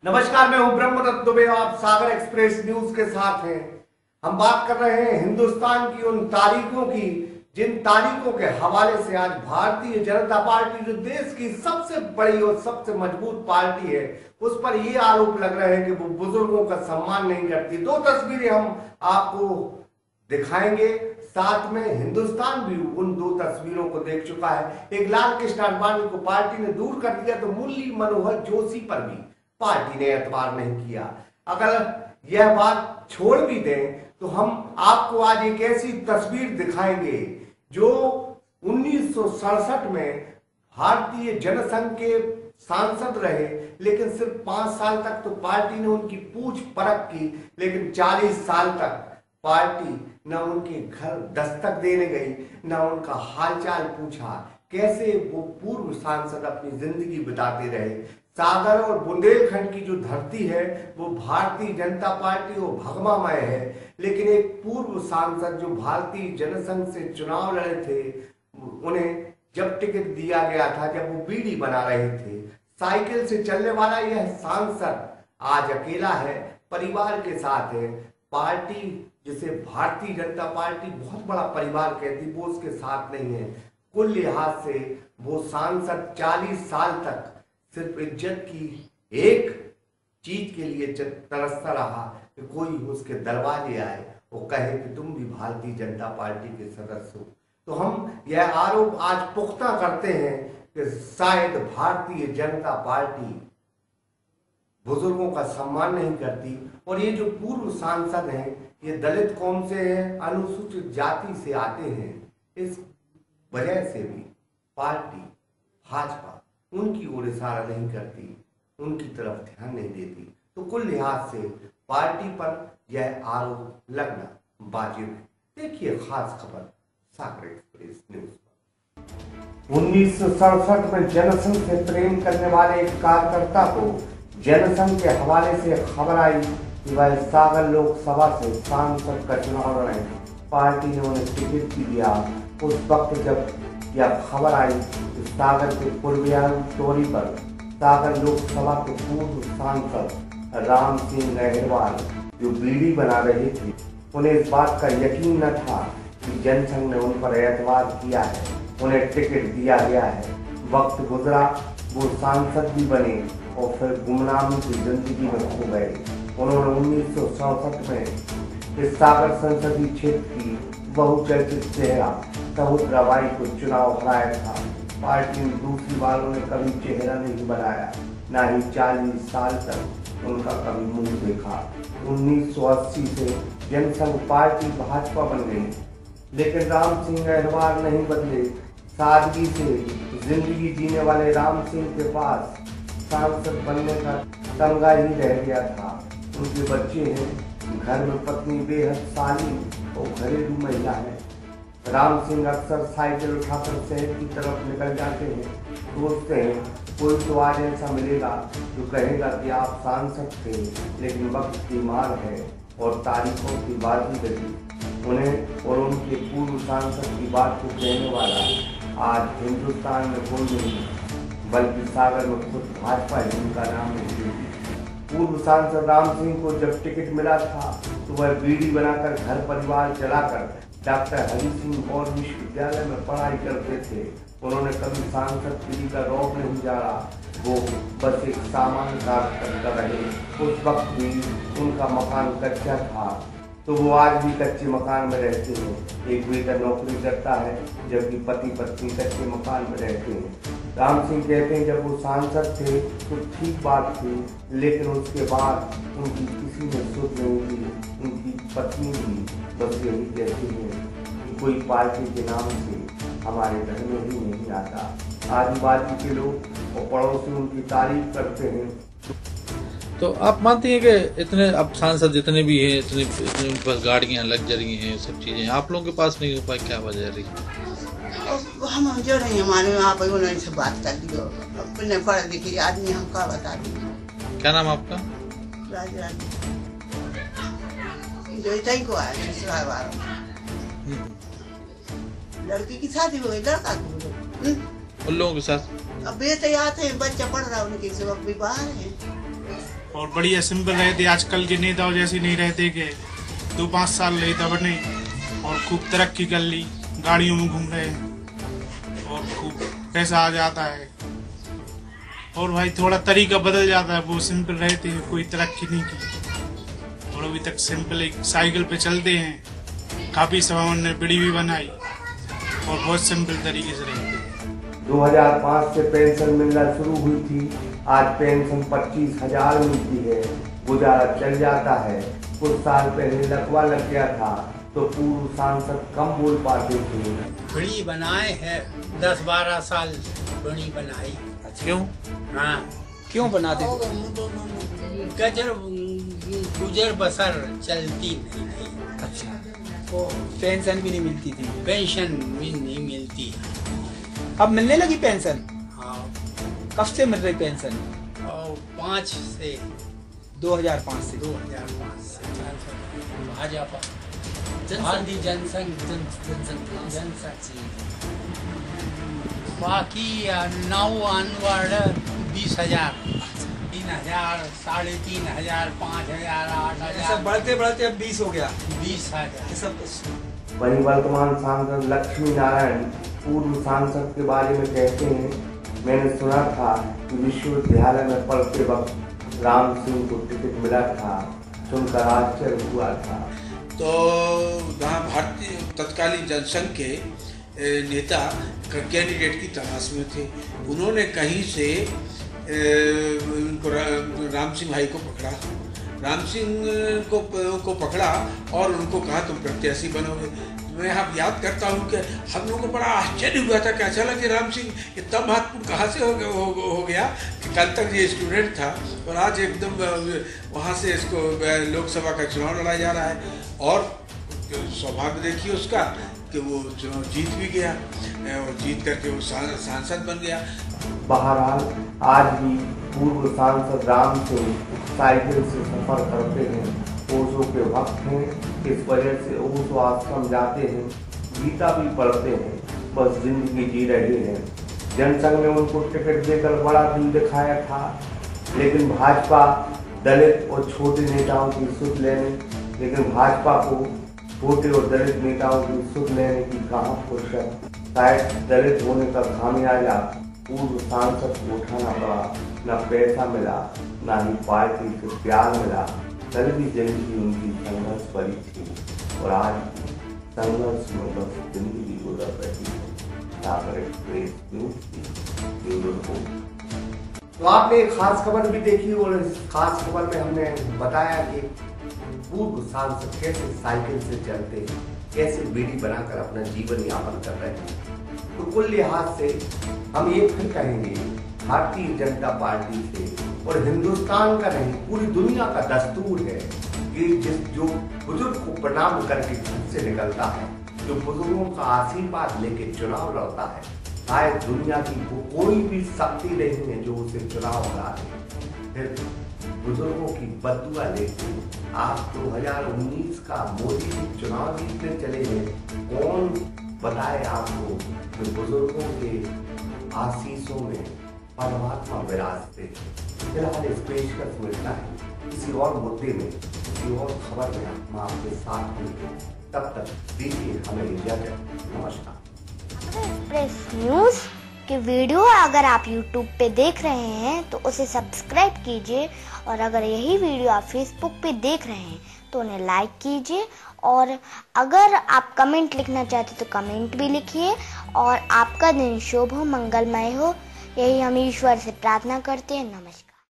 नमस्कार, मैं हूं ब्रह्मदत्त दुबे। आप सागर एक्सप्रेस न्यूज के साथ हैं। हम बात कर रहे हैं हिंदुस्तान की उन तारीखों की जिन तारीखों के हवाले से आज भारतीय जनता पार्टी, जो देश की सबसे बड़ी और सबसे मजबूत पार्टी है, उस पर ये आरोप लग रहे हैं कि वो बुजुर्गों का सम्मान नहीं करती। दो तस्वीरें हम आपको दिखाएंगे, साथ में हिंदुस्तान भी उन दो तस्वीरों को देख चुका है। एक लाल कृष्ण आडवाणी को पार्टी ने दूर कर दिया तो मुरली मनोहर जोशी पर भी पार्टी ने एतबार नहीं किया। अगर यह बात छोड़ भी दें तो हम आपको आज एक ऐसी तस्वीर दिखाएंगे जो 1967 में भारतीय जनसंघ के सांसद रहे, लेकिन सिर्फ 5 साल तक तो पार्टी ने उनकी पूछ परख की, लेकिन 40 साल तक पार्टी न उनके घर दस्तक देने गई, न उनका हालचाल पूछा। कैसे वो पूर्व सांसद अपनी जिंदगी बिताते रहे। सागर और बुंदेलखंड की जो धरती है वो भारतीय जनता पार्टी और भगवामय है, लेकिन एक पूर्व सांसद जो भारतीय जनसंघ से चुनाव लड़े थे, उन्हें जब टिकट दिया गया था, जब वो बीड़ी बना रहे थे, साइकिल से चलने वाला यह सांसद आज अकेला है, परिवार के साथ है। पार्टी जिसे भारतीय जनता पार्टी बहुत बड़ा परिवार कहती, वो उसके साथ नहीं है। कुल लिहाज से वो सांसद 40 साल तक सिर्फ इज्जत की एक चीज के लिए तरसता रहा कि कोई उसके दरवाजे आए वो कहे कि तुम भी भारतीय जनता पार्टी के सदस्य हो। तो हम यह आरोप आज पुख्ता करते हैं कि शायद भारतीय जनता पार्टी बुजुर्गों का सम्मान नहीं करती। और ये जो पूर्व सांसद हैं, ये दलित कौम से हैं, अनुसूचित जाति से आते हैं। इस वजह से भी पार्टी भाजपा उनकी ओर इशारा नहीं करती, उनकी तरफ ध्यान नहीं देती। तो कुल लिहाज से पार्टी पर यह आरोप लगना वाजिब है। देखिए खास खबर सागर एक्सप्रेस न्यूज पर। 1967 में जनसंघ से प्रेम करने वाले एक कार्यकर्ता को जनसंघ के हवाले से खबर आई कि वह सागर लोकसभा से सांसद का चुनाव लड़े। पार्टी ने उन्हें टिकट भी दिया। उस वक्त जब यह खबर आई कि सागर के पूर्विया चोरी पर सागर लोकसभा के पूर्व सांसद राम सिंह अग्रवाल जो बीड़ी बना रहे थे, उन्हें इस बात का यकीन न था कि जनसंघ ने उन पर एतबार किया है, उन्हें टिकट दिया गया है। वक्त गुजरा, वो सांसद भी बने और फिर गुमनामी की जिंदगी में खो गए। उन्होंने 1967 में इस सागर संसदीय क्षेत्र की बहुचर्चित चेहरा समुद्रा बाई को चुनाव हराया था। पार्टी ने दूसरी बार उन्हें कभी चेहरा नहीं बनाया, न ही 40 साल तक उनका कभी मुंह देखा। 1980 से जनसंघ पार्टी भाजपा बन गई, लेकिन राम सिंह अग्रवाल नहीं बदले। सादगी से जिंदगी जीने वाले राम सिंह के पास सांसद बनने का तमगा ही रह गया था। उनके बच्चे हैं, घर में पत्नी बेहद साली और घरेलू महिला है। राम सिंह अक्सर साइकिल उठाकर शहर की तरफ निकल जाते हैं। सोचते हैं कोई तो आज ऐसा मिलेगा जो कहेगा कि आप सांसद थे, लेकिन वक्त की मार है और तारीखों की बाजीगरी उन्हें और उनके पूर्व सांसद की बात को कहने वाला आज हिंदुस्तान में कोई नहीं, बल्कि सागर में खुद भाजपा ही उनका नाम नहीं। पूर्व सांसद राम सिंह को जब टिकट मिला था तो वह बीड़ी बनाकर घर परिवार चलाकर डॉक्टर हरि सिंह और विश्वविद्यालय में पढ़ाई करते थे। उन्होंने कभी सांसद पीढ़ी का रौब नहीं जाना, वो बस एक सामान्य कार्यकर्ता रहे। उस वक्त भी उनका मकान कच्चा था, तो वो आज भी कच्चे मकान में रहते हैं। एक बेटा नौकरी करता है, जबकि पति पत्नी कच्चे मकान में रहते हैं। राम सिंह कहते हैं जब वो सांसद थे तो ठीक बात थी, लेकिन उसके बाद उनकी किसी ने सुध नहीं की। उनकी पत्नी भी बस यही कहती है कि कोई पार्टी के नाम से हमारे घर में ही नहीं आता। आदिवासी के लोग और पड़ोसी उनकी तारीफ करते हैं। तो आप मानती हैं कि इतने अब सांसद जितने भी हैं, इतने उनके पास गाड़ियां लग्जरी हैं, सब चीजें, आप लोगों के पास नहीं हो पाए, क्या वजह रही? हम जो नहीं हमारे आप उन्होंने से बात कर दियो। अपने पढ़े लिखे आदमी हम का बता दें। क्या नाम आपका? राज जो इतना को आया लड़की की शादी हो गई, लड़का उन लोगों के साथ अब ये तो याद है, बच्चा पढ़ रहा है, उनके सब भी बाहर है। और बढ़िया सिंपल रहते। आजकल के नेताओं जैसे नहीं रहते कि 2-5 साल नेता बने और खूब तरक्की कर ली, गाड़ियों में घूम रहे हैं और खूब पैसा आ जाता है और भाई थोड़ा तरीका बदल जाता है। वो सिंपल रहते हैं, कोई तरक्की नहीं की और अभी तक सिंपल एक साइकिल पे चलते हैं। काफी समय उन्होंने बीड़ी भी बनाई और बहुत सिंपल तरीके से रहते हैं। 2005 से पेंशन मिलना शुरू हुई थी, आज पेंशन 25,000 मिलती है, गुजारा चल जाता है। कुछ साल पहले लकवा लग गया था तो पूर्व सांसद कम बोल पाते थे। बीड़ी बनाए है 10-12 साल बीड़ी बनाई। क्यों? हाँ, क्यों बनाते थे? गुजर बसर चलती नहीं। अच्छा, तो पेंशन भी नहीं मिलती थी? पेंशन भी नहीं मिलती। अब मिलने लगी पेंशन? हाँ। कब से मिल रही पेंशन? और 5 से 2005 से। 2005 से भाजपा भारतीय जनसंघ बाकी 9 अनवर्ड 20,000, 3,000, 3,500, 5,000, 8,000 बढ़ते बढ़ते अब 20 हो गया। 20,000 सब। वहीं वर्तमान सांसद लक्ष्मी नारायण पूर्व सांसद के बारे में कहते हैं, मैंने सुना था कि विश्वविद्यालय में पढ़ते वक्त राम सिंह को टिकट मिला था, सुनकर आश्चर्य हुआ था। तो वहाँ भारतीय तत्कालीन जनसंघ के नेता कैंडिडेट की तलाश में थे। उन्होंने कहीं से उनको राम सिंह भाई को पकड़ा, राम सिंह को पकड़ा और उनको कहा तुम प्रत्याशी बनोगे। मैं अब याद करता हूँ कि हम लोगों को बड़ा आश्चर्य हुआ था कि अचानक ये राम सिंह इतना महत्वपूर्ण कहाँ से हो गया कि कल तक ये स्टूडेंट था और आज एकदम वहाँ से इसको लोकसभा का चुनाव लड़ा जा रहा है। और सौभाग्य देखिए उसका कि वो चुनाव जीत भी गया और जीत करके वो सांसद बन गया। बहरहाल आज भी पूर्व सांसद राम सिंह साइकिल से सफर करते हैं, ओशो के भक्त हैं, इस वजह से ओशो आश्रम जाते हैं, गीता भी पढ़ते हैं, बस जिंदगी जी रहे हैं। जनसंघ ने उनको टिकट देकर बड़ा दिल दिखाया था, लेकिन भाजपा दलित और छोटे नेताओं की सुध को छोटे और दलित नेताओं की सुध लेने की कहाँ फुर्सत। शायद दलित होने का खामियाजा पूर्व सांसद को उठाना पड़ा, न पैसा मिला न ही पार्टी से प्यार मिला। दलित जिंदगी उनकी संघर्ष भरी थी और आज संघर्ष में बस जिंदगी गुजर रही है। सागर एक्सप्रेस न्यूज़ की ब्यूरो रिपोर्ट। तो आपने एक खास खबर भी देखी और इस खास खबर में हमने बताया कि पूर्व सांसद कैसे साइकिल से चलते हैं, कैसे बीड़ी बनाकर अपना जीवन यापन कर रहे हैं। तो कुल लिहाज से हम ये फिर कहेंगे भारतीय जनता पार्टी से और हिंदुस्तान का नहीं पूरी दुनिया का दस्तूर है कि जो बुजुर्ग को प्रणाम करके घर से निकलता है, जो बुजुर्गों का आशीर्वाद लेके चुनाव लड़ता है, शायद दुनिया की कोई भी शक्ति नहीं है जो उसे चुनाव हरा दे। फिर बुजुर्गों की बददुआ लेके आप 2019 का मोदी जी चुनाव जीतने चले हैं। कौन बताए आपको कि बुजुर्गों के आशीषों में परमात्मा विराजते हैं। फिलहाल इस पेशकश मिलता है किसी और मुद्दे में, किसी और खबर में हम आपके साथ होंगे। तब तक दीजिए हमें इजाजत। नमस्कार। एक्सप्रेस न्यूज़ की वीडियो अगर आप YouTube पे देख रहे हैं तो उसे सब्सक्राइब कीजिए, और अगर यही वीडियो आप Facebook पे देख रहे हैं तो उन्हें लाइक कीजिए, और अगर आप कमेंट लिखना चाहते तो कमेंट भी लिखिए। और आपका दिन शुभ हो, मंगलमय हो, यही हम ईश्वर से प्रार्थना करते हैं। नमस्कार।